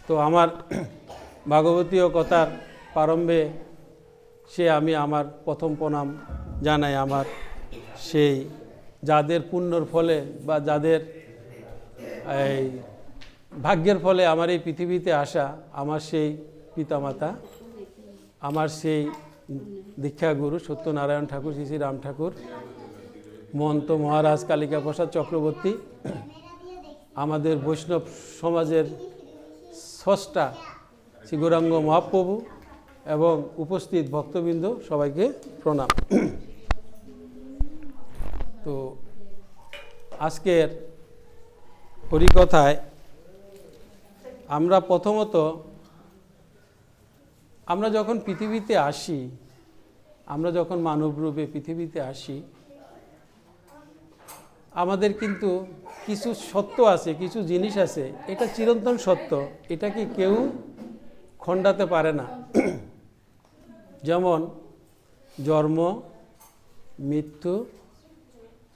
তো আমার ভাগবতীয় কথার প্রারম্ভে আমি আমার প্রথম প্রণাম জানাই আমার সেই যাদের পুণ্যর ফলে বা যাদের এই ভাগ্যের ফলে আমার এই পৃথিবীতে আসা, আমার সেই পিতামাতা, আমার সেই দীক্ষাগুরু সত্যনারায়ণ ঠাকুর, শ্রী শ্রী রাম ঠাকুর, মহন্ত মহারাজ কালিকা প্রসাদ চক্রবর্তী, আমাদের বৈষ্ণব সমাজের স্রষ্টা শ্রী গৌরাঙ্গ মহাপ্রভু এবং উপস্থিত ভক্তবৃন্দ, সবাইকে প্রণাম। তো আজকের হরিকথায় আমরা প্রথমত আমরা যখন পৃথিবীতে আসি, আমরা যখন মানবরূপে পৃথিবীতে আসি, আমাদের কিন্তু কিছু সত্য আছে, কিছু জিনিস আছে, এটা চিরন্তন সত্য, এটাকে কেউ খণ্ডাতে পারে না। যেমন জন্ম, মৃত্যু,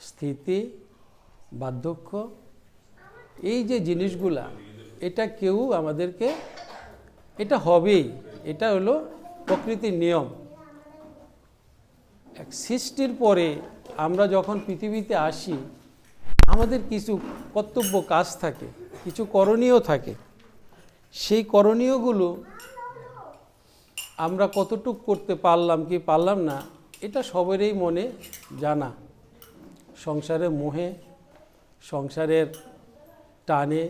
স্থিতি, বার্ধক্য, এই যে জিনিসগুলা, এটা কেউ আমাদেরকে, এটা হবেই, এটা হলো প্রকৃতির নিয়ম। এক সৃষ্টির পরে আমরা যখন পৃথিবীতে আসি, আমাদের কিছু কর্তব্য কাজ থাকে, কিছু করণীয় থাকে। সেই করণীয়গুলো আমরা কতটুক করতে পারলাম কি পারলাম না, এটা সবারই মনে জানা। সংসারের মোহে, সংসারের টানে,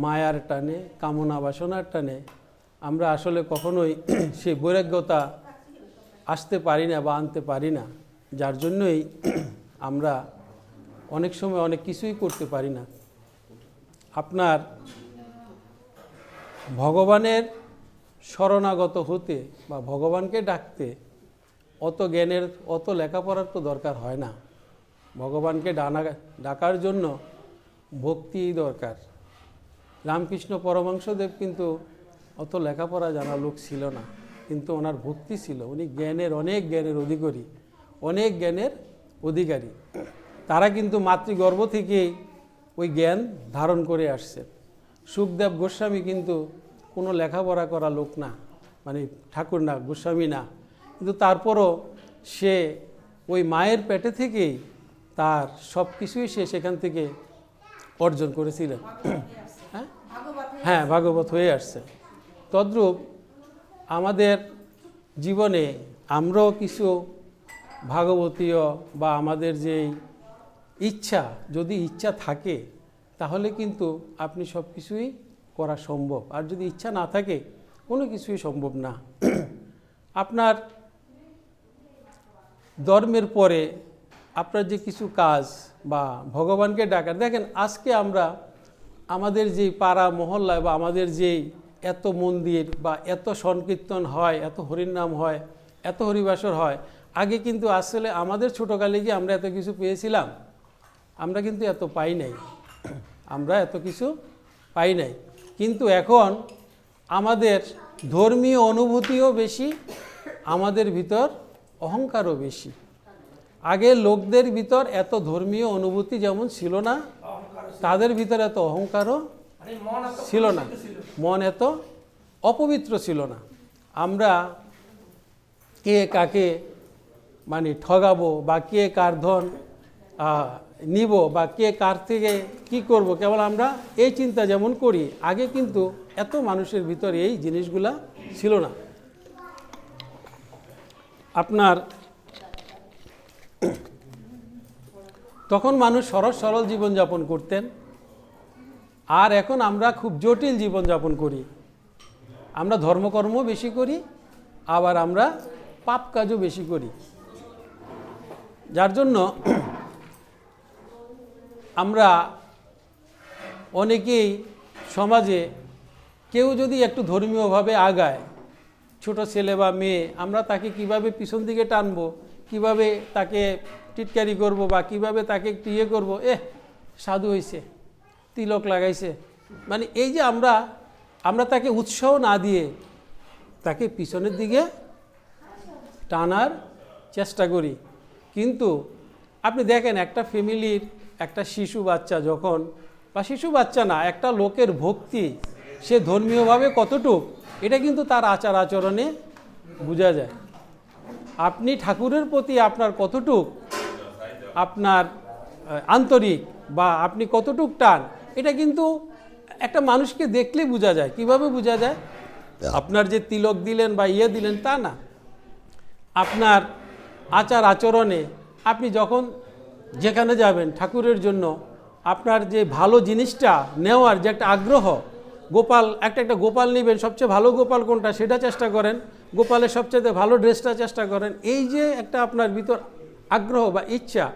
মায়ার টানে, কামনা বাসনার টানে আমরা আসলে কখনোই সেই বৈরাগ্যতা আসতে পারি না বা আনতে পারি না, যার জন্যই আমরা অনেক সময় অনেক কিছুই করতে পারি না। আপনার ভগবানের শরণাগত হতে বা ভগবানকে ডাকতে অত জ্ঞানের, অত লেখাপড়ার তো দরকার হয় না। ভগবানকে ডাকার জন্য ভক্তি দরকার। রামকৃষ্ণ পরমহংসদেব কিন্তু অত লেখাপড়া জানা লোক ছিল না, কিন্তু ওনার ভক্তি ছিল। উনি জ্ঞানের, অনেক জ্ঞানের অধিকারী, অনেক জ্ঞানের অধিকারী। তারা কিন্তু মাতৃগর্ভ থেকেই ওই জ্ঞান ধারণ করে আসছে। সুখদেব গোস্বামী কিন্তু কোনো লেখাপড়া করা লোক না, মানে ঠাকুর না, গোস্বামী না, কিন্তু তারপরও সে ওই মায়ের পেটে থেকেই তার সব কিছুই সে সেখান থেকে অর্জন করেছিলেন। হ্যাঁ, ভাগবত হয়ে আসছে। তদ্রূপ আমাদের জীবনে আমরাও কিছু ভাগবতীয় বা আমাদের যেই ইচ্ছা, যদি ইচ্ছা থাকে তাহলে কিন্তু আপনি সব কিছুই করা সম্ভব। আর যদি ইচ্ছা না থাকে, কোনো কিছুই সম্ভব না। আপনার ধর্মের পরে আপনার যে কিছু কাজ বা ভগবানকে ডাকার, দেখেন আজকে আমরা আমাদের যেই পাড়া মহল্লায় বা আমাদের যেই এত মন্দির বা এত সংকীর্তন হয়, এত হরিনাম হয়, এত হরিবাসর হয়, আগে কিন্তু আসলে আমাদের ছোটোকালে গিয়ে আমরা এত কিছু পেয়েছিলাম? আমরা কিন্তু এত পাই নাই, আমরা এত কিছু পাই নাই। কিন্তু এখন আমাদের ধর্মীয় অনুভূতিও বেশি, আমাদের ভিতর অহংকারও বেশি। আগে লোকদের ভিতর এত ধর্মীয় অনুভূতি যেমন ছিল না, তাদের ভিতর এত অহংকারও ছিল না, মন এত অপবিত্র ছিল না। আমরা কে কাকে মানে ঠগাবো বা কে কার ধন নিব বা কে কার থেকে কি করব, কেবল আমরা এই চিন্তা যেমন করি, আগে কিন্তু এত মানুষের ভিতর এই জিনিসগুলা ছিল না। আপনার তখন মানুষ সহজ সরল জীবনযাপন করতেন, আর এখন আমরা খুব জটিল জীবনযাপন করি। আমরা ধর্মকর্ম বেশি করি, আবার আমরা পাপ কাজও বেশি করি, যার জন্য আমরা অনেকেই সমাজে কেউ যদি একটু ধর্মীয়ভাবে আগায়, ছোট ছেলে বা মেয়ে, আমরা তাকে কিভাবে পিছন দিকে টানবো, কিভাবে তাকে টিটকারি করব বা কিভাবে তাকে একটু ইয়ে করবো, সাধু হয়েছে, তিলক লাগাইছে, মানে এই যে আমরা তাকে উৎসাহ না দিয়ে তাকে পিছনের দিকে টানার চেষ্টা করি। কিন্তু আপনি দেখেন একটা ফ্যামিলির একটা শিশু বাচ্চা যখন, বা শিশু বাচ্চা না, একটা লোকের ভক্তি সে ধর্মীয়ভাবে কতটুক, এটা কিন্তু তার আচার আচরণে বোঝা যায়। আপনি ঠাকুরের প্রতি আপনার কতটুক আপনার আন্তরিক বা আপনি কতটুক টান, এটা কিন্তু একটা মানুষকে দেখলে বোঝা যায়। কিভাবে বোঝা যায়? আপনার যে তিলক দিলেন বা দিলেন তা না, আপনার আচার আচরণে, আপনি যখন যেখানে যাবেন ঠাকুরের জন্য আপনার যে ভালো জিনিসটা নেওয়ার যে একটা আগ্রহ, গোপাল একটা গোপাল নেবেন, সবচেয়ে ভালো গোপাল কোনটা সেটা চেষ্টা করেন, গোপালের সবচেয়ে ভালো ড্রেসটা চেষ্টা করেন, এই যে একটা আপনার ভিতর আগ্রহ বা ইচ্ছা,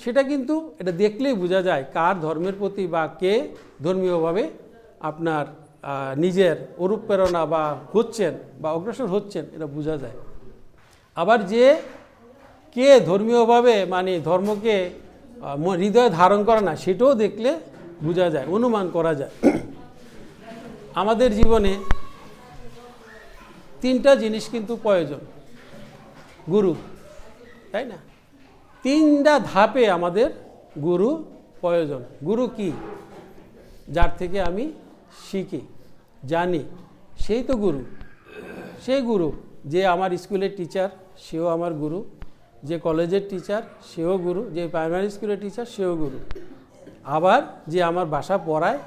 সেটা কিন্তু এটা দেখলেই বোঝা যায় কার ধর্মের প্রতি বা কে ধর্মীয়ভাবে আপনার নিজের অনুপ্রেরণা বা হচ্ছেন বা অগ্রসর হচ্ছেন, এটা বোঝা যায়। আবার যে কে ধর্মীয়ভাবে মানে ধর্মকে হৃদয়ে ধারণ করে না, সেটাও দেখলে বোঝা যায়, অনুমান করা যায়। আমাদের জীবনে তিনটা জিনিস কিন্তু প্রয়োজন, গুরু, তাই না? তিনটা ধাপে আমাদের গুরু প্রয়োজন। গুরু কি? যার থেকে আমি শিখি, জানি, সেই তো গুরু। সেই গুরু যে আমার স্কুলের টিচার, সেও আমার গুরু, যে কলেজের টিচার সেও গুরু, যে প্রাইমারি স্কুলের টিচার সেও গুরু, আবার যে আমার বাসা পড়ায়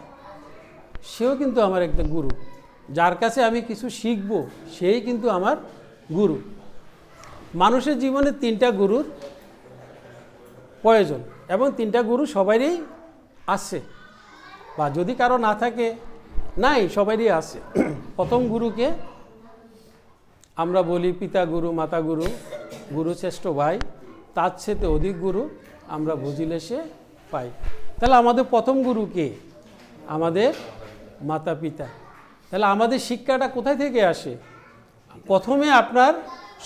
সেও কিন্তু আমার একটা গুরু। যার কাছে আমি কিছু শিখব সেই কিন্তু আমার গুরু। মানুষের জীবনে তিনটা গুরুর প্রয়োজন এবং তিনটা গুরু সবারই আছে, বা যদি কারো না থাকে নাই, সবারই আছে। প্রথম গুরুকে আমরা বলি পিতা গুরু, মাতা গুরু, গুরু শ্রেষ্ঠ ভাই, তার চেয়ে অধিক গুরু আমরা বুঝিলে সে পাই। তাহলে আমাদের প্রথম গুরু কে? আমাদের মাতা পিতা। তাহলে আমাদের শিক্ষাটা কোথায় থেকে আসে? প্রথমে আপনার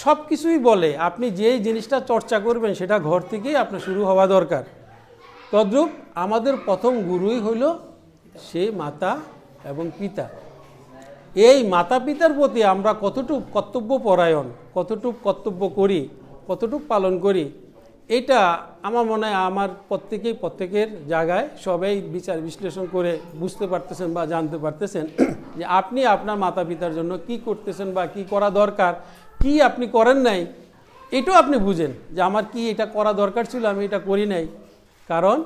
সব কিছুই বলে আপনি যেই জিনিসটা চর্চা করবেন সেটা ঘর থেকেই আপনার শুরু হওয়া দরকার। তদ্রূপ আমাদের প্রথম গুরুই হইল সেই মাতা এবং পিতা। এই মাতা পিতার প্রতি আমরা কতটুকু কর্তব্য পরায়ণ, কতটুকু কর্তব্য করি, কতটুকু পালন করি, এটা আমার মনে হয় আমার প্রত্যেকের জায়গায় সবাই বিচার বিশ্লেষণ করে বুঝতে পারতেছেন বা জানতে পারতেছেন যে আপনি আপনার মাতা পিতার জন্য কি করতেছেন বা কি করা দরকার, কি আপনি করেন নাই, এটাও আপনি বুঝেন যে আমার কি এটা করা দরকার ছিল, আমি এটা করি নাই। কারণ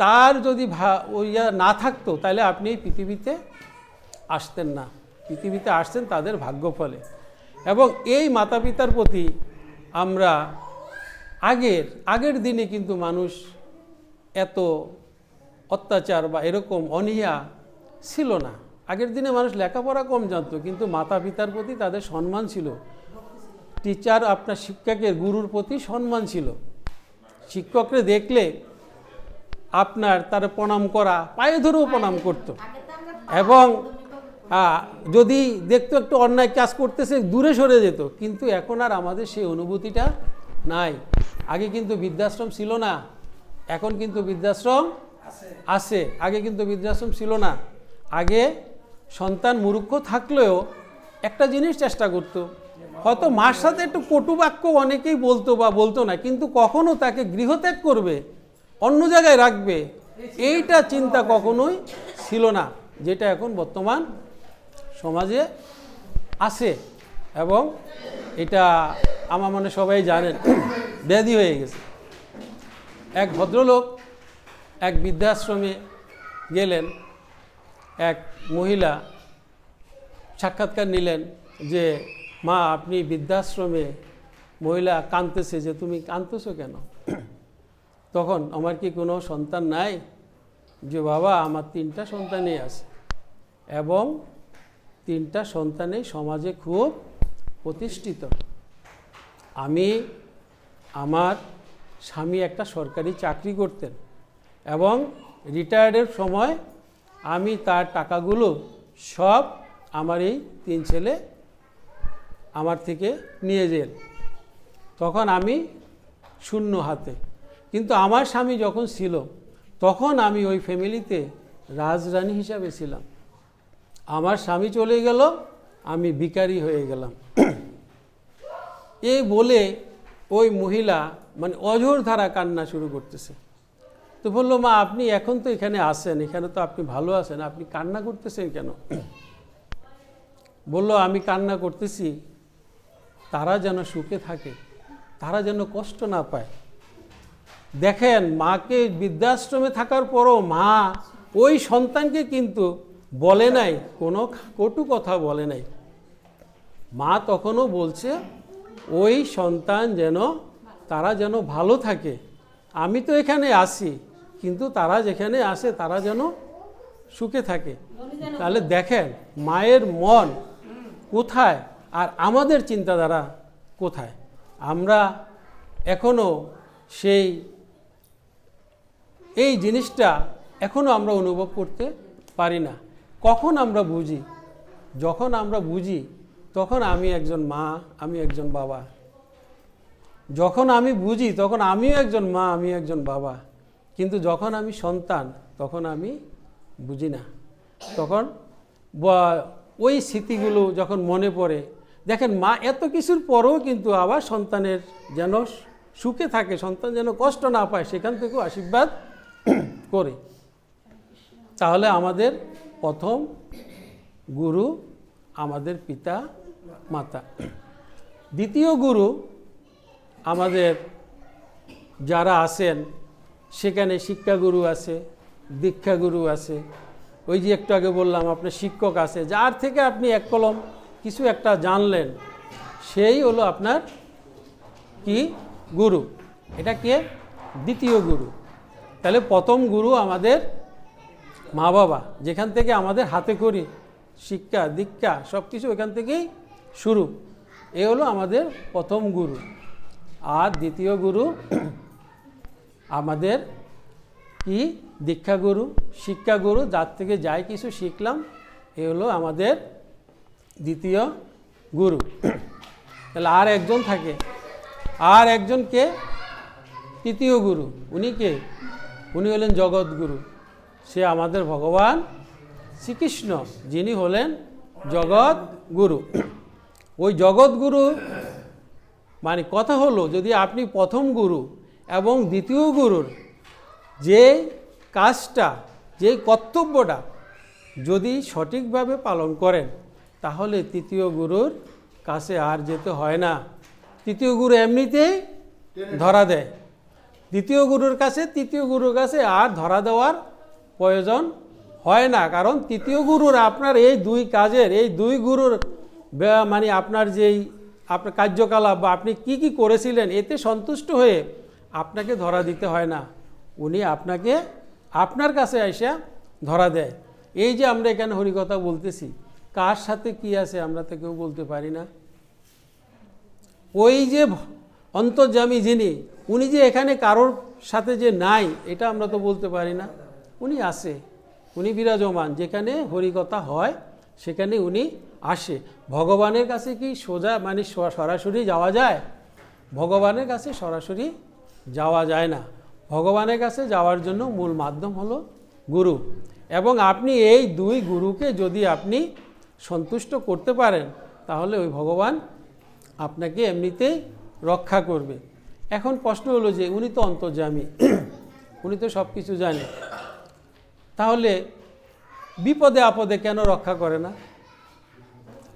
তার যদি না থাকতো তাহলে আপনি এই পৃথিবীতে আসতেন না। পৃথিবীতে আসতেন তাদের ভাগ্য ফলে। এবং এই মাতা পিতার প্রতি আমরা আগের দিনে কিন্তু মানুষ এত অত্যাচার বা এরকম অনীহা ছিল না। আগের দিনে মানুষ লেখাপড়া কম জানতো, কিন্তু মাতা পিতার প্রতি তাদের সম্মান ছিল। টিচার আপনার শিক্ষকের গুরুর প্রতি সম্মান ছিল। শিক্ষকরে দেখলে আপনার তার প্রণাম করা, পায়ে ধরেও প্রণাম করত, এবং যদি দেখতো একটু অন্যায় কাজ করতেছে দূরে সরে যেত। কিন্তু এখন আর আমাদের সেই অনুভূতিটা নাই। আগে কিন্তু বৃদ্ধাশ্রম ছিল না, এখন কিন্তু বৃদ্ধাশ্রম আছে। আগে কিন্তু বৃদ্ধাশ্রম ছিল না। আগে সন্তান মূর্খ থাকলেও একটা জিনিস চেষ্টা করত, হয়তো মার সাথে একটু কটু বাক্য অনেকেই বলতো বা বলতো না, কিন্তু কখনো তাকে গৃহত্যাগ করবে, অন্য জায়গায় রাখবে, এইটা চিন্তা কখনোই ছিল না, যেটা এখন বর্তমান সমাজে আছে। এবং এটা আমার মনে সবাই জানেন, ব্যাধি হয়ে গেছে। এক ভদ্রলোক এক বৃদ্ধাশ্রমে গেলেন, এক মহিলা সাক্ষাৎকার নিলেন যে মা আপনি বৃদ্ধাশ্রমে, মহিলা কাঁদতেছে যে তুমি কাঁদতেছো কেন? তখন আমার কি কোনো সন্তান নাই? যে বাবা আমার 3টা সন্তানই আছে, এবং 3টা সন্তানই সমাজে খুব প্রতিষ্ঠিত। আমার স্বামী একটা সরকারি চাকরি করতেন, এবং রিটায়ার্ডের সময় আমি তার টাকাগুলো সব আমার এই 3 ছেলে আমার থেকে নিয়ে যেন। তখন আমি শূন্য হাতে। কিন্তু আমার স্বামী যখন ছিল তখন আমি ওই ফ্যামিলিতে রাজরানী হিসাবে ছিলাম। আমার স্বামী চলে গেল, আমি ভিখারি হয়ে গেলাম। এই বলে ওই মহিলা মানে অঝোর ধারা কান্না শুরু করতেছে। তো বললো, মা আপনি এখন তো এখানে আসেন, এখানে তো আপনি ভালো আছেন, আপনি কান্না করতেছেন কেন? বলল, আমি কান্না করতেছি তারা যেন সুখে থাকে, তারা যেন কষ্ট না পায়। দেখেন, মাকে বৃদ্ধাশ্রমে থাকার পরও মা ওই সন্তানকে কিন্তু বলে নাই, কোনো কটু কথা বলে নাই। মা তখনও বলছে ওই সন্তান যেন, তারা যেন ভালো থাকে। আমি তো এখানে আসি, কিন্তু তারা যেখানে আসে তারা যেন সুখে থাকে। তাহলে দেখেন মায়ের মন কোথায় আর আমাদের চিন্তাধারা কোথায়। আমরা এখনও এই জিনিসটা এখনও আমরা অনুভব করতে পারি না। কখন আমরা বুঝি? যখন আমরা বুঝি তখন আমি একজন মা, আমি একজন বাবা। যখন আমি বুঝি তখন আমিও একজন মা, আমি একজন বাবা। কিন্তু যখন আমি সন্তান তখন আমি বুঝি না। তখন ওই স্মৃতিগুলো যখন মনে পড়ে, দেখেন মা এত কিছুর পরেও কিন্তু আবার সন্তানের যেন সুখে থাকে, সন্তান যেন কষ্ট না পায়, সেখান থেকেও আশীর্বাদ করে। তাহলে আমাদের প্রথম গুরু আমাদের পিতা মাতা। দ্বিতীয় গুরু আমাদের যারা আছেন, সেখানে শিক্ষাগুরু আছে, দীক্ষাগুরু আছে। ওই যে একটু আগে বললাম আপনার শিক্ষক আছে, যার থেকে আপনি এক কলম কিছু একটা জানলেন, সেই হলো আপনার কি গুরু। এটা কে? দ্বিতীয় গুরু। তাহলে প্রথম গুরু আমাদের মা বাবা, যেখান থেকে আমাদের হাতে করি শিক্ষা দীক্ষা সব কিছু ওইখান থেকেই শুরু। এ হলো আমাদের প্রথম গুরু। আর দ্বিতীয় গুরু আমাদের কি? দীক্ষাগুরু, শিক্ষাগুরু, যার থেকে যাই কিছু শিখলাম, এ হলো আমাদের দ্বিতীয় গুরু। তাহলে আর একজন থাকে, আর একজনকে তৃতীয় গুরু। উনি কে? উনি হলেন জগৎগুরু। সে আমাদের ভগবান শ্রীকৃষ্ণ, যিনি হলেন জগৎগুরু। ওই জগৎগুরু মানে কথা হলো, যদি আপনি প্রথম গুরু এবং দ্বিতীয় গুরুর যে কাজটা, যে কর্তব্যটা যদি সঠিকভাবে পালন করেন, তাহলে তৃতীয় গুরুর কাছে আর যেতে হয় না। তৃতীয় গুরু এমনিতেই ধরা দেয়। দ্বিতীয় গুরুর কাছে, তৃতীয় গুরুর কাছে আর ধরা দেওয়ার প্রয়োজন হয় না। কারণ তৃতীয় গুরুর আপনার এই দুই কাজের, এই দুই গুরুর মানে আপনার যেই আপনার কার্যকলাপ বা আপনি কি কি করেছিলেন, এতে সন্তুষ্ট হয়ে আপনাকে ধরা দিতে হয় না। উনি আপনাকে আপনার কাছে এসে ধরা দেয়। এই যে আমরা এখানে হরিকথা বলতেছি, কার সাথে কি আছে আমরা তো কেউ বলতে পারি না। ওই যে অন্তর্যামী যিনি, উনি যে এখানে কারোর সাথে যে নাই, এটা আমরা তো বলতে পারি না। উনি আসে, উনি বিরাজমান, যেখানে হরিকথা হয় সেখানে উনি আসে। ভগবানের কাছে কি সোজা মানে সরাসরি যাওয়া যায়? ভগবানের কাছে সরাসরি যাওয়া যায় না। ভগবানের কাছে যাওয়ার জন্য মূল মাধ্যম হলো গুরু। এবং আপনি এই দুই গুরুকে যদি আপনি সন্তুষ্ট করতে পারেন, তাহলে ওই ভগবান আপনাকে এমনিতেই রক্ষা করবে। এখন প্রশ্ন হলো যে উনি তো অন্তর্যামী, উনি তো সব কিছু জানে, তাহলে বিপদে আপদে কেন রক্ষা করে না?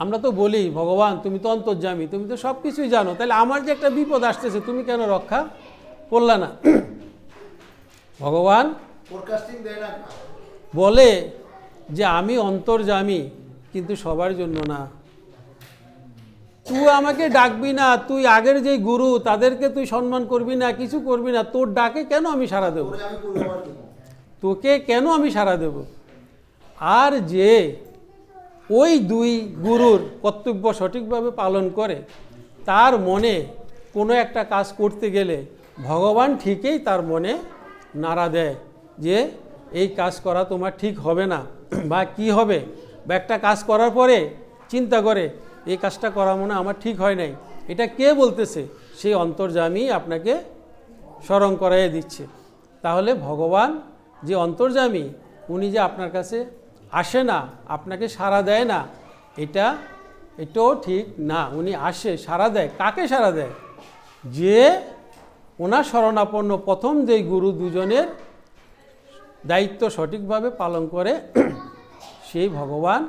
আমরা তো বলি, ভগবান তুমি তো অন্তর্যামী, তুমি তো সব কিছুই জানো, তাহলে আমার যে একটা বিপদ আসতেছে তুমি কেন রক্ষা করলা না? ভগবান বলে যে আমি অন্তর্যামী, কিন্তু সবার জন্য না। তুই আমাকে ডাকবি না, তুই আগের যে গুরু তাদেরকে তুই সম্মান করবি না, কিছু করবি না, তোর ডাকে কেন আমি সাড়া দেব? তোকে কেন আমি সাড়া দেব? আর যে ওই দুই গুরুর কর্তব্য সঠিকভাবে পালন করে, তার মনে কোনো একটা কাজ করতে গেলে ভগবান ঠিকই তার মনে নাড়া দেয় যে এই কাজ করা তোমার ঠিক হবে না, বা কি হবে, বা একটা কাজ করার পরে চিন্তা করে এই কাজটা করা মনে আমার ঠিক হয় নাই। এটা কে বলতেছে? সেই অন্তর্যামী আপনাকে স্মরণ করাইয়ে দিচ্ছে। তাহলে ভগবান যে অন্তর্যামী, উনি যে আপনার কাছে আসে না, আপনাকে সাড়া দেয় না, এটাও ঠিক না। উনি আসে, সাড়া দেয়। কাকে সাড়া দেয়? যে ওনার শরণাপন্ন প্রথম যেই গুরু দুজনের দায়িত্ব সঠিকভাবে পালন করে সেই ভগবান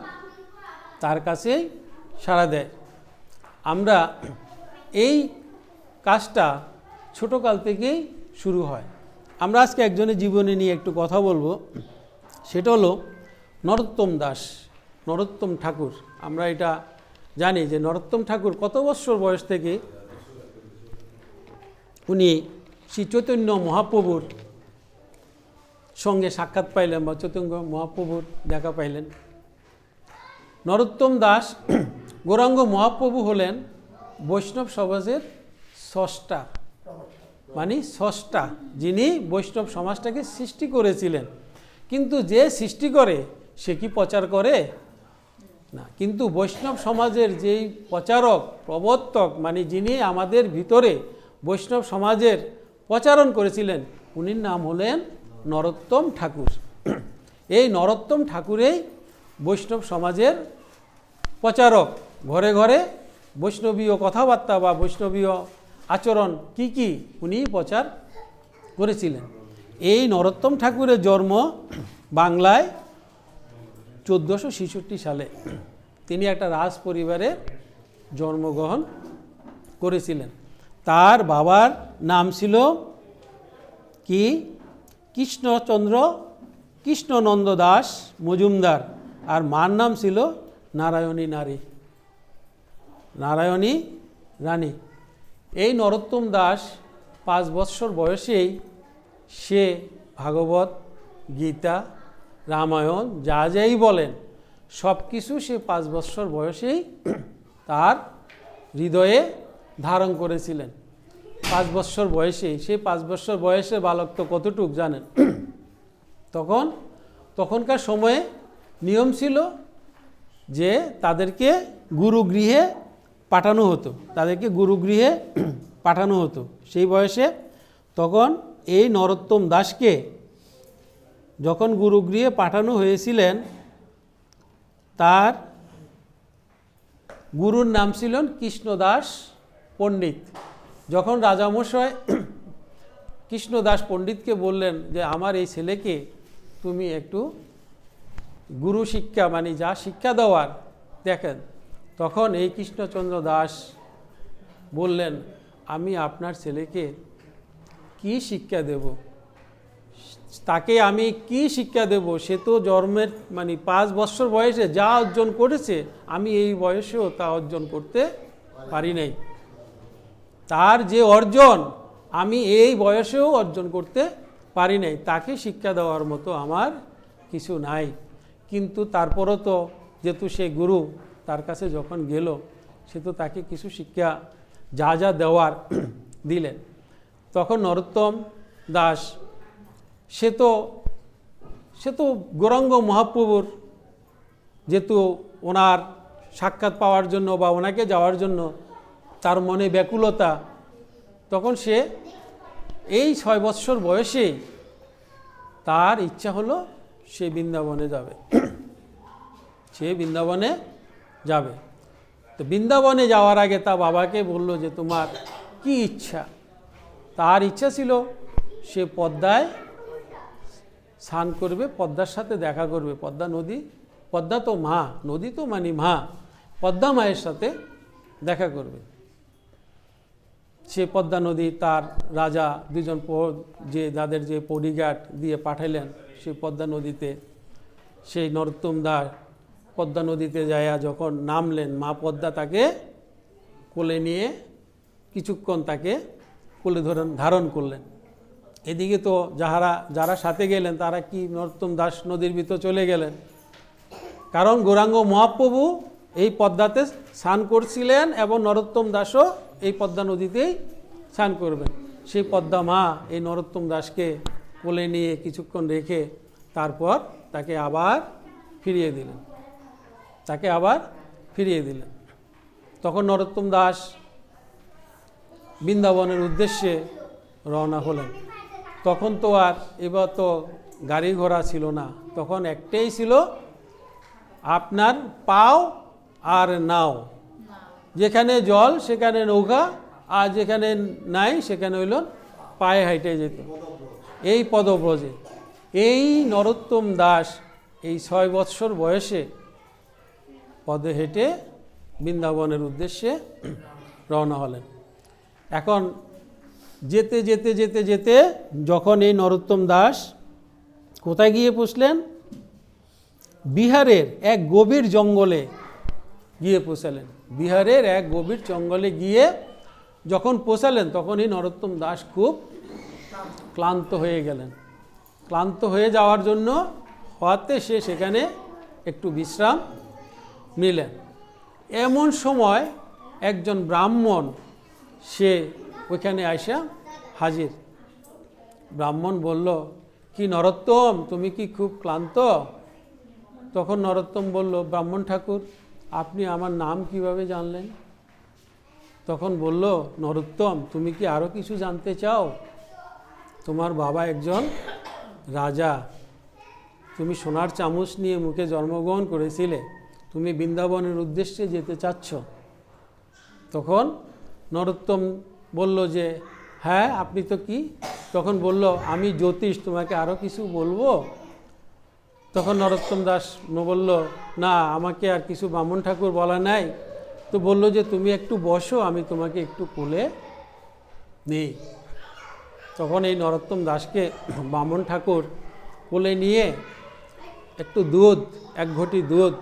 তার কাছেই সাড়া দেয়। আমরা এই কাজটা ছোটোকাল থেকেই শুরু হয়। আমরা আজকে একজনের জীবনী নিয়ে একটু কথা বলবো, সেটা হলো নরোত্তম দাস, নরোত্তম ঠাকুর। আমরা এটা জানি যে নরোত্তম ঠাকুর কত বৎসর বয়স থেকে উনি শ্রী চৈতন্য মহাপ্রভুর সঙ্গে সাক্ষাৎ পাইলেন বা চৈতন্য মহাপ্রভুর দেখা পাইলেন। নরোত্তম দাস গৌরাঙ্গ মহাপ্রভু হলেন বৈষ্ণব সমাজের স্রষ্টা, মানে স্রষ্টা, যিনি বৈষ্ণব সমাজটাকে সৃষ্টি করেছিলেন। কিন্তু যে সৃষ্টি করে সে কি প্রচার করে না, কিন্তু বৈষ্ণব সমাজের যেই প্রচারক প্রবর্তক, মানে যিনি আমাদের ভিতরে বৈষ্ণব সমাজের প্রচারণ করেছিলেন, উনির নাম হলেন নরোত্তম ঠাকুর। এই নরোত্তম ঠাকুরেই বৈষ্ণব সমাজের প্রচারক। ঘরে ঘরে বৈষ্ণবীয় কথাবার্তা বা বৈষ্ণবীয় আচরণ কি কি উনি প্রচার করেছিলেন। এই নরোত্তম ঠাকুরের জন্ম বাংলায় 1466 সালে। তিনি একটা রাজ পরিবারে জন্মগ্রহণ করেছিলেন। তার বাবার নাম ছিল কি কৃষ্ণচন্দ্র কৃষ্ণনন্দ দাস মজুমদার, আর মার নাম ছিল নারায়ণী নারায়ণী রানী। এই নরোত্তম দাস 5 বৎসর বয়সেই সে ভাগবত, গীতা, রামায়ণ যা যাই বলেন সব কিছু সে 5 বৎসর বয়সেই তার হৃদয়ে ধারণ করেছিলেন। 5 বৎসর বয়সেই, সেই 5 বৎসর বয়সের বালক তো কতটুক জানেন? তখনকার সময়ে নিয়ম ছিল যে তাদেরকে গুরুগৃহে পাঠানো হতো, পাঠানো হতো সেই বয়সে। তখন এই নরোত্তম দাসকে যখন গুরুগৃহে পাঠানো হয়েছিলেন, তার গুরুর নাম ছিলেন কৃষ্ণদাস পণ্ডিত। যখন রাজামশাই কৃষ্ণদাস পণ্ডিতকে বললেন যে আমার এই ছেলেকে তুমি একটু গুরু শিক্ষা, মানে যা শিক্ষা দেওয়ার দেখেন, তখন এই কৃষ্ণচন্দ্র দাস বললেন আমি আপনার ছেলেকে কি শিক্ষা দেব, তাকে আমি কি শিক্ষা দেব? সে তো জন্মের মানে 5 বৎসর বয়সে যা অর্জন করেছে, আমি এই বয়সেও তা অর্জন করতে পারি নাই। তার যে অর্জন আমি এই বয়সেও অর্জন করতে পারি নাই, তাকে শিক্ষা দেওয়ার মতো আমার কিছু নাই। কিন্তু তারপরও তো যেহেতু সে গুরু, তার কাছে যখন গেল, সে তো তাকে কিছু শিক্ষা যা যা দেওয়ার দিলেন। তখন নরোত্তম দাস সে তো গৌরাঙ্গ মহাপ্রভুর, যেহেতু ওনার সাক্ষাৎ পাওয়ার জন্য বা ওনাকে যাওয়ার জন্য তার মনে ব্যাকুলতা, তখন সে এই 6 বৎসর বয়সে তার ইচ্ছা হলো সে বৃন্দাবনে যাবে। তো বৃন্দাবনে যাওয়ার আগে তার বাবাকে বলল যে তোমার কি ইচ্ছা? তার ইচ্ছা ছিল সে পদ্মায় স্নান করবে, পদ্মার সাথে দেখা করবে। পদ্মা তো মা, নদী তো মানে মা, পদ্মা মায়ের সাথে দেখা করবে। সে পদ্মা নদী তার রাজা 2জন যাদের যে বডিগার্ড দিয়ে পাঠাইলেন, সেই পদ্মা নদীতে সেই নরোত্তম দাস পদ্মা নদীতে যায়া যখন নামলেন, মা পদ্মা তাকে কোলে নিয়ে কিছুক্ষণ তাকে কোলে ধারণ করলেন। এদিকে তো যারা সাথে গেলেন তারা কি নরোত্তম দাস নদীর ভিতর চলে গেলেন, কারণ গৌরাঙ্গ মহাপ্রভু এই পদ্মাতে স্নান করছিলেন এবং নরোত্তম দাসও এই পদ্মা নদীতেই স্নান করবেন। সেই পদ্মা মা এই নরোত্তম দাসকে কোলে নিয়ে কিছুক্ষণ রেখে তারপর তাকে আবার ফিরিয়ে দিলেন। তখন নরোত্তম দাস বৃন্দাবনের উদ্দেশ্যে রওনা হলেন। তখন তো আর এবার তো গাড়ি ঘোড়া ছিল না, তখন একটাই ছিল আপনার পাও আর নাও, যেখানে জল সেখানে নৌকা, আর যেখানে নাই সেখানে হইল পায়ে হাইটে যেত, এই পদব্রজে। এই নরোত্তম দাস এই 6 বৎসর বয়সে পদে হেঁটে বৃন্দাবনের উদ্দেশ্যে রওনা হলেন। এখন যেতে যেতে যেতে যেতে যখন এই নরোত্তম দাস কোথায় গিয়ে পৌঁছলেন? বিহারের এক গভীর জঙ্গলে গিয়ে পৌঁছালেন। বিহারের এক গভীর জঙ্গলে গিয়ে যখন পৌঁছালেন তখন এই নরোত্তম দাস খুব ক্লান্ত হয়ে গেলেন। ক্লান্ত হয়ে যাওয়ার জন্য হওয়াতে সে সেখানে একটু বিশ্রাম নিলেন। এমন সময় একজন ব্রাহ্মণ সে ওইখানে আইসা হাজির। ব্রাহ্মণ বলল, কি নরোত্তম, তুমি কি খুব ক্লান্ত? তখন নরোত্তম বলল, ব্রাহ্মণ ঠাকুর, আপনি আমার নাম কিভাবে জানলেন? তখন বলল নরোত্তম, তুমি কি আরও কিছু জানতে চাও? তোমার বাবা একজন রাজা, তুমি সোনার চামচ নিয়ে মুখে জন্মগ্রহণ করেছিলে, তুমি বৃন্দাবনের উদ্দেশ্যে যেতে চাচ্ছ। তখন নরোত্তম বলল যে হ্যাঁ, আপনি তো কি? তখন বলল, আমি জ্যোতিষ, তোমাকে আরও কিছু বলবো? তখন নরোত্তম দাস বলল, না, আমাকে আর কিছু ব্রাহ্মণ ঠাকুর বলা নাই। তো বলল যে তুমি একটু বসো, আমি তোমাকে একটু কোলে নিই। তখন এই নরোত্তম দাসকে ব্রাহ্মণ ঠাকুর কোলে নিয়ে একটু দুধ, 1 ঘটি দুধ,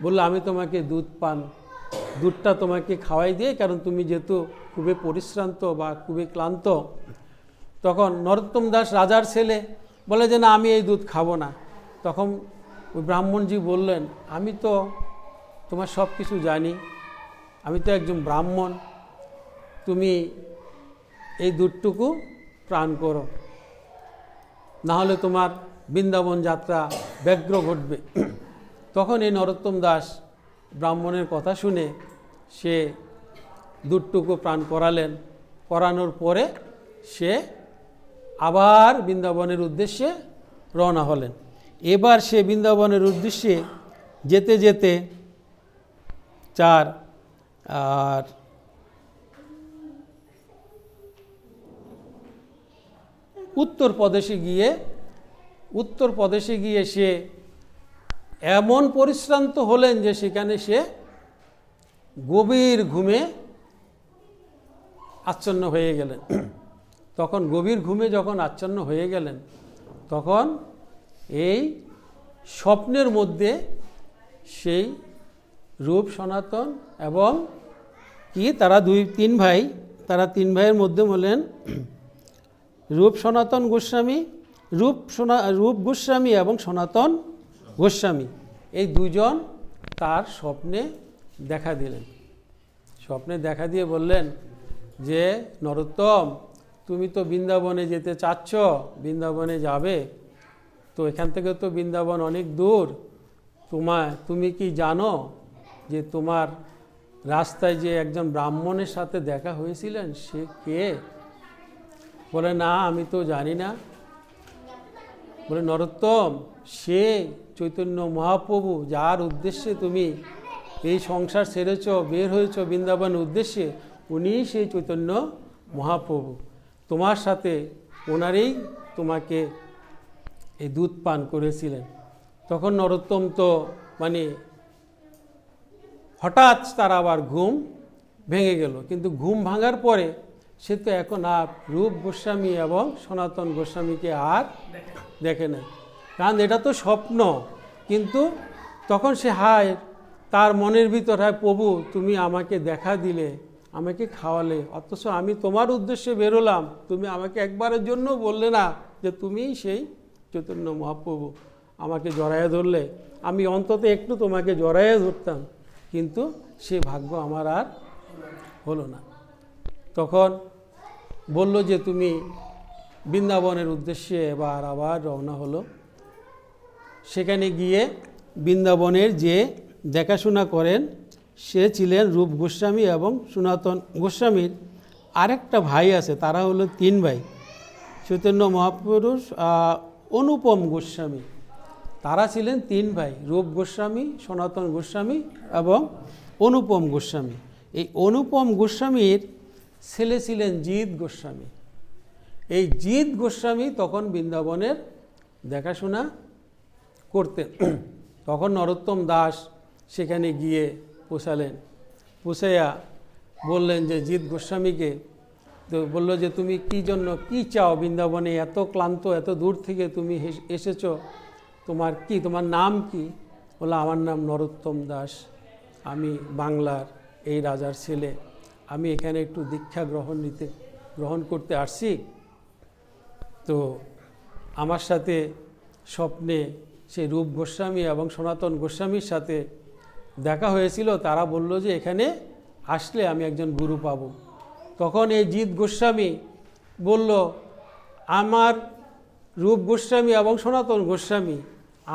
বললো আমি তোমাকে দুধটা তোমাকে খাওয়াই দিয়ে, কারণ তুমি যেহেতু খুবই পরিশ্রান্ত বা খুবই ক্লান্ত। তখন নরোত্তম দাস রাজার ছেলে বলে যে না, আমি এই দুধ খাবো না। তখন ওই ব্রাহ্মণজি বললেন, আমি তো তোমার সব কিছু জানি, আমি তো একজন ব্রাহ্মণ, তুমি এই দুধটুকু পান করো, না হলে তোমার বৃন্দাবন যাত্রা ব্যগ্র ঘটবে। তখন এই নরোত্তম দাস ব্রাহ্মণের কথা শুনে সে দুধটুকু পান করালেন। করানোর পরে সে আবার বৃন্দাবনের উদ্দেশ্যে রওনা হলেন। এবার সে বৃন্দাবনের উদ্দেশ্যে যেতে যেতে উত্তরপ্রদেশে গিয়ে সে এমন পরিশ্রান্ত হলেন যে সেখানে সে গভীর ঘুমে আচ্ছন্ন হয়ে গেলেন। তখন গভীর ঘুমে যখন আচ্ছন্ন হয়ে গেলেন, তখন এই স্বপ্নের মধ্যে সেই রূপ সনাতন এবং তারা 2-3 ভাই, তারা 3 ভাইয়ের মধ্যে বললেন রূপ সনাতন গোস্বামী, রূপ গোস্বামী এবং সনাতন গোস্বামী, এই 2 জন তার স্বপ্নে দেখা দিলেন। স্বপ্নে দেখা দিয়ে বললেন যে নরোত্তম, তুমি তো বৃন্দাবনে যেতে চাচ্ছ, বৃন্দাবনে যাবে, তো এখান থেকে তো বৃন্দাবন অনেক দূর। তুমি কি জানো যে তোমার রাস্তায় যে একজন ব্রাহ্মণের সাথে দেখা হয়েছিলেন সে কে? বলে না, আমি তো জানি না। বলে নরোত্তম, সে চৈতন্য মহাপ্রভু, যার উদ্দেশ্যে তুমি এই সংসার ছেড়েছ, বের হয়েছ বৃন্দাবনের উদ্দেশ্যে, উনি সেই চৈতন্য মহাপ্রভু। তোমার সাথে ওনারই তোমাকে এই দুধ পান করেছিলেন। তখন নরোত্তম তো হঠাৎ তার আবার ঘুম ভেঙে গেল। কিন্তু ঘুম ভাঙার পরে সে তো এখন আর রূপ গোস্বামী এবং সনাতন গোস্বামীকে আর দেখে না, কারণ এটা তো স্বপ্ন। কিন্তু তখন সে তার মনের ভিতর প্রভু, তুমি আমাকে দেখা দিলে, আমাকে খাওয়ালে, অথচ আমি তোমার উদ্দেশ্যে বেরোলাম, তুমি আমাকে একবারের জন্য বললে না যে তুমিই সেই চৈতন্য মহাপ্রভু, আমাকে জড়াইয়া ধরলে, আমি অন্তত একটু তোমাকে জড়াইয়া ধরতাম, কিন্তু সে ভাগ্য আমার আর হলো না। তখন বলল যে তুমি বৃন্দাবনের উদ্দেশ্যে আবার রওনা হলো। সেখানে গিয়ে বৃন্দাবনের যে দেখাশোনা করেন সে ছিলেন রূপ গোস্বামী এবং সনাতন গোস্বামীর আরেকটা ভাই আছে, তারা হলো 3 ভাই, চৈতন্য মহাপুরুষ অনুপম গোস্বামী। তারা ছিলেন 3 ভাই, রূপ গোস্বামী, সনাতন গোস্বামী এবং অনুপম গোস্বামী। এই অনুপম গোস্বামীর ছেলে ছিলেন জিৎ গোস্বামী। এই জিৎ গোস্বামী তখন বৃন্দাবনের দেখাশোনা করতেন। তখন নরোত্তম দাস সেখানে গিয়ে পৌঁছালেন। পৌঁছাইয়া বললেন যে জিৎ গোস্বামীকে, তো বলল যে তুমি কি জন্য কি চাও বৃন্দাবনে, এত ক্লান্ত, এত দূর থেকে তুমি এসেছো, তোমার নাম কি? বললো আমার নাম নরোত্তম দাস, আমি বাংলার এই রাজার ছেলে, আমি এখানে একটু দীক্ষা গ্রহণ করতে আসছি। তো আমার সাথে স্বপ্নে সেই রূপ গোস্বামী এবং সনাতন গোস্বামীর সাথে দেখা হয়েছিল, তারা বলল যে এখানে আসলে আমি একজন গুরু পাব। তখন এই জিৎ গোস্বামী বলল, আমার রূপ গোস্বামী এবং সনাতন গোস্বামী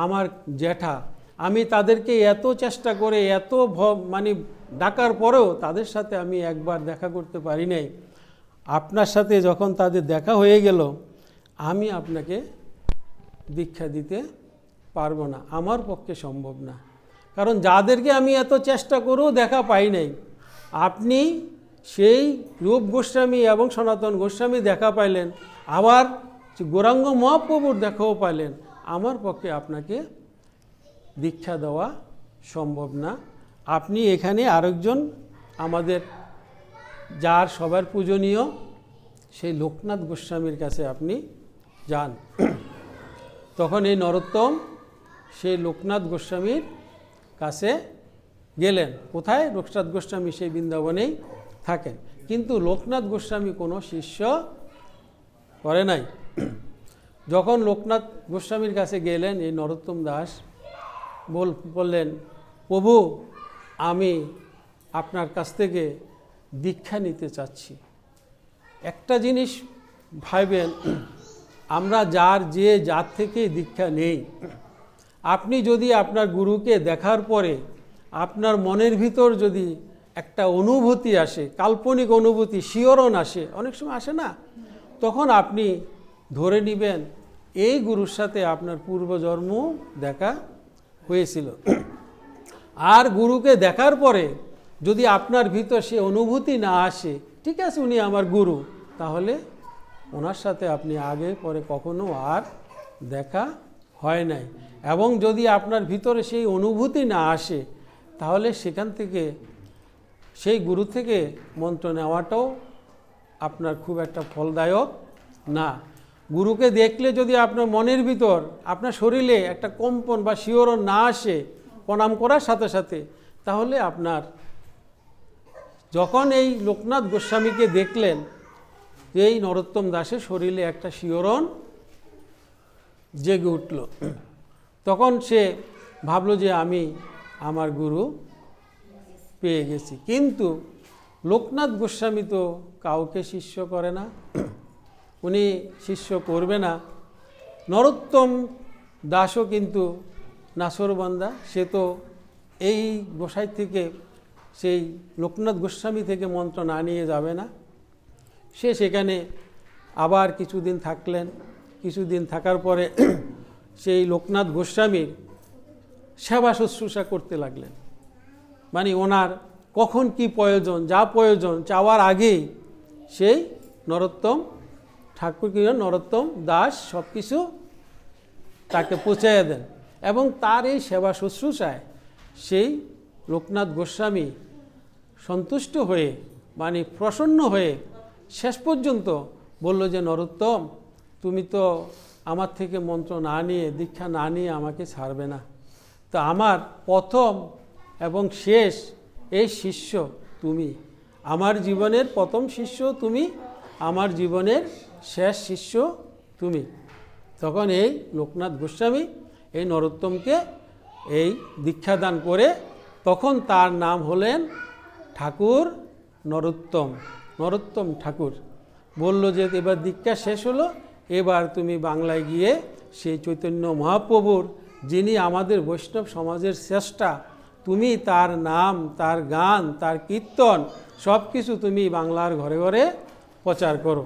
আমার জ্যাঠা, আমি তাদেরকে এত চেষ্টা করে এত ডাকার পরেও তাদের সাথে আমি একবার দেখা করতে পারি নাই। আপনার সাথে যখন তাদের দেখা হয়ে গেল, আমি আপনাকে দীক্ষা দিতে পারবো না, আমার পক্ষে সম্ভব না। কারণ যাদেরকে আমি এত চেষ্টা করেও দেখা পাই নাই, আপনি সেই রূপ গোস্বামী এবং সনাতন গোস্বামী দেখা পাইলেন, আবার গৌরাঙ্গ মহাপ্রভুর দেখাও পাইলেন, আমার পক্ষে আপনাকে দীক্ষা দেওয়া সম্ভব না। আপনি এখানে আরেকজন আমাদের যার সবার পূজনীয় সেই লোকনাথ গোস্বামীর কাছে আপনি যান। তখন এই নরোত্তম সেই লোকনাথ গোস্বামীর কাছে গেলেন। কোথায়? লোকনাথ গোস্বামী সেই বৃন্দাবনেই থাকেন, কিন্তু লোকনাথ গোস্বামী কোনো শিষ্য করে নাই। যখন লোকনাথ গোস্বামীর কাছে গেলেন, এই নরোত্তম দাস বললেন, প্রভু আমি আপনার কাছ থেকে দীক্ষা নিতে চাচ্ছি। একটা জিনিস ভাববেন, আমরা যার থেকে দীক্ষা নেই, আপনি যদি আপনার গুরুকে দেখার পরে আপনার মনের ভিতর যদি একটা অনুভূতি আসে, কাল্পনিক অনুভূতি, শিহরণ আসে, অনেক সময় আসে না, তখন আপনি ধরে নেবেন এই গুরুর সাথে আপনার পূর্বজন্ম দেখা হয়েছিল। আর গুরুকে দেখার পরে যদি আপনার ভিতর সে অনুভূতি না আসে, ঠিক আছে উনি আমার গুরু, তাহলে ওনার সাথে আপনি আগে পরে কখনো আর দেখা হয় নাই। এবং যদি আপনার ভিতরে সেই অনুভূতি না আসে, তাহলে সেখান থেকে সেই গুরু থেকে মন্ত্র নেওয়াটাও আপনার খুব একটা ফলদায়ক না। গুরুকে দেখলে যদি আপনার মনের ভিতর, আপনার শরীরে একটা কম্পন বা শিহরণ না আসে প্রণাম করার সাথে সাথে, তাহলে আপনার যখন এই লোকনাথ গোস্বামীকে দেখলেন, এই নরোত্তম দাসের শরীরে একটা শিহরণ জেগে উঠল। তখন সে ভাবলো যে আমি আমার গুরু পেয়ে গেছি। কিন্তু লোকনাথ গোস্বামী তো কাউকে শিষ্য করে না, উনি শিষ্য করবে না। নরোত্তম দাসও কিন্তু নাসরবান্দা, সে তো এই গোসাই থেকে, সেই লোকনাথ গোস্বামী থেকে মন্ত্র না নিয়ে যাবে না। সে সেখানে আবার কিছুদিন থাকলেন। কিছুদিন থাকার পরে সেই লোকনাথ গোস্বামীর সেবা শুশ্রূষা করতে লাগলেন। ওনার কখন কি প্রয়োজন, যা প্রয়োজন চাওয়ার আগেই সেই নরোত্তম নরোত্তম দাস সব কিছু তাকে পৌঁছাইয়া দেন। এবং তার এই সেবা শুশ্রূষায় সেই লোকনাথ গোস্বামী সন্তুষ্ট হয়ে, প্রসন্ন হয়ে শেষ পর্যন্ত বলল যে নরোত্তম, তুমি তো আমার থেকে মন্ত্র না নিয়ে, দীক্ষা না নিয়ে আমাকে ছাড়বে না, তো আমার প্রথম এবং শেষ এই শিষ্য তুমি, আমার জীবনের প্রথম শিষ্য তুমি, আমার জীবনের শেষ শিষ্য তুমি। তখন এই লোকনাথ গোস্বামী এই নরোত্তমকে এই দীক্ষাদান করে, তখন তার নাম হলেন ঠাকুর নরোত্তম ঠাকুর। বলল যে এবার দীক্ষা শেষ হলো, এবার তুমি বাংলায় গিয়ে সেই চৈতন্য মহাপ্রভুর, যিনি আমাদের বৈষ্ণব সমাজের শ্রেষ্ঠা, তুমি তার নাম, তার গান, তার কীর্তন সব কিছু তুমি বাংলার ঘরে ঘরে প্রচার করো।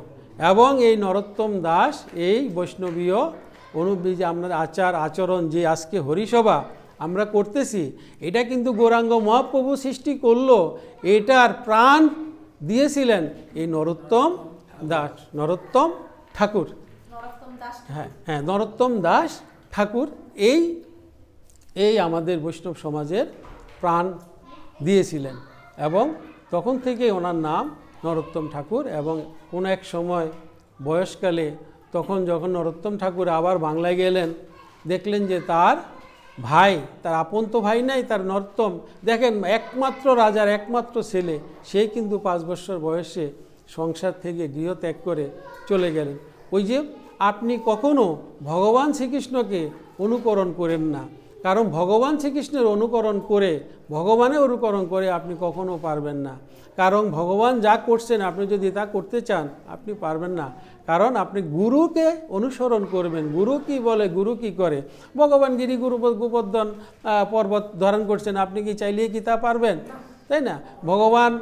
এবং এই নরোত্তম দাস এই বৈষ্ণবীয় যে আমরা আচরণ, যে আজকে হরিসভা আমরা করতেছি, এটা কিন্তু গৌরাঙ্গ মহাপ্রভু সৃষ্টি করলো, এটার প্রাণ দিয়েছিলেন এই নরোত্তম দাস, নরোত্তম ঠাকুর। হ্যাঁ হ্যাঁ, নরোত্তম দাস ঠাকুর এই এই আমাদের বৈষ্ণব সমাজের প্রাণ দিয়েছিলেন এবং তখন থেকে ওনার নাম নরোত্তম ঠাকুর। এবং কোনো এক সময় বয়সকালে তখন যখন নরোত্তম ঠাকুর আবার বাংলায় গেলেন, দেখলেন যে তার ভাই, তার আপন তো ভাই নাই, তার নরোত্তম, দেখেন একমাত্র রাজার একমাত্র ছেলে, সেই কিন্তু 5 বছর বয়সে সংসার থেকে গৃহত্যাগ করে চলে গেলেন। ওই যে আপনি কখনো ভগবান শ্রীকৃষ্ণকে অনুকরণ করেন না, কারণ ভগবান শ্রীকৃষ্ণের অনুকরণ করে, ভগবানের অনুকরণ করে আপনি কখনো পারবেন না। কারণ ভগবান যা করছেন আপনি যদি তা করতে চান আপনি পারবেন না, কারণ আপনি গুরুকে অনুসরণ করবেন। গুরু কি বলে, গুরু কি করে। ভগবান গিরি গুরু গোবর্ধন পর্বত ধারণ করছেন, আপনি কি চাইলেই কি তা পারবেন? তাই না? ভগবান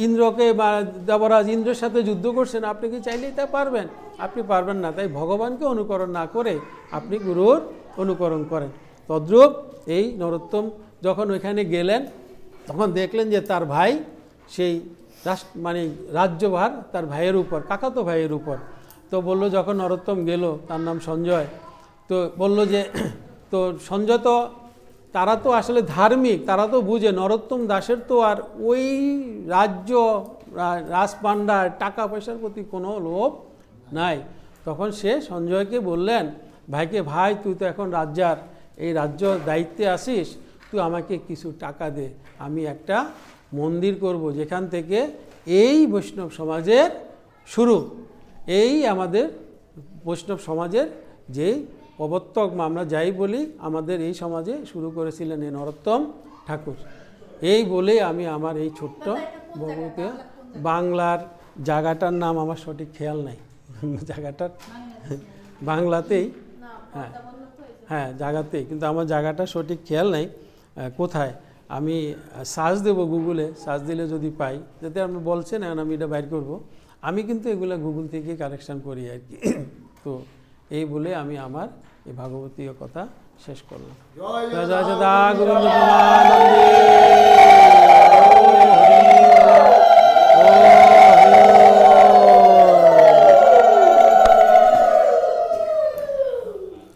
ইন্দ্রকে বা দেবরাজ ইন্দ্রের সাথে যুদ্ধ করছেন, আপনি কি চাইলেই তা পারবেন? আপনি পারবেন না। তাই ভগবানকে অনুকরণ না করে আপনি গুরুর অনুকরণ করেন। তদ্রূপ এই নরোত্তম যখন ওইখানে গেলেন তখন দেখলেন যে তার ভাই সেই মানে রাজ্যভার তার ভাইয়ের উপর, কাকাতো ভাইয়ের উপর। তো বলল, যখন নরোত্তম গেল, তার নাম সঞ্জয়, তো বলল যে তো সঞ্জয় তো, তারা তো আসলে ধার্মিক, তারা তো বুঝে নরোত্তম দাসের তো আর ওই রাজ্য, রাজপান্ডার, টাকা পয়সার প্রতি কোনো লোভ নাই। তখন সে সঞ্জয়কে বললেন, ভাইকে, ভাই তুই তো এখন রাজ্যার, এই রাজ্য দায়িত্বে আসিস, তুই আমাকে কিছু টাকা দে, আমি একটা মন্দির করব যেখান থেকে এই বৈষ্ণব সমাজের শুরু, এই আমাদের বৈষ্ণব সমাজের যেই প্রবর্তক আমরা যাই বলি, আমাদের এই সমাজে শুরু করেছিলেন এই নরোত্তম ঠাকুর। এই বলে আমি আমার এই ছোট্ট ভগবতী বাংলার জায়গাটার নাম আমার সঠিক খেয়াল নাই, জায়গাটার বাংলাতেই, হ্যাঁ হ্যাঁ জায়গাতেই, কিন্তু আমার জায়গাটা সঠিক খেয়াল নাই কোথায়। আমি সার্চ দেব, গুগলে সার্চ দিলে যদি পাই, যাতে আপনি বলছেন এখন আমি এটা বাইর করব। আমি কিন্তু এগুলো গুগল থেকে কালেকশন করি আর কি। তো এই বলে আমি আমার এই ভাগবতীয় কথা শেষ করলাম। জয় জয় সদা গোবিন্দ প্রেমানন্দে।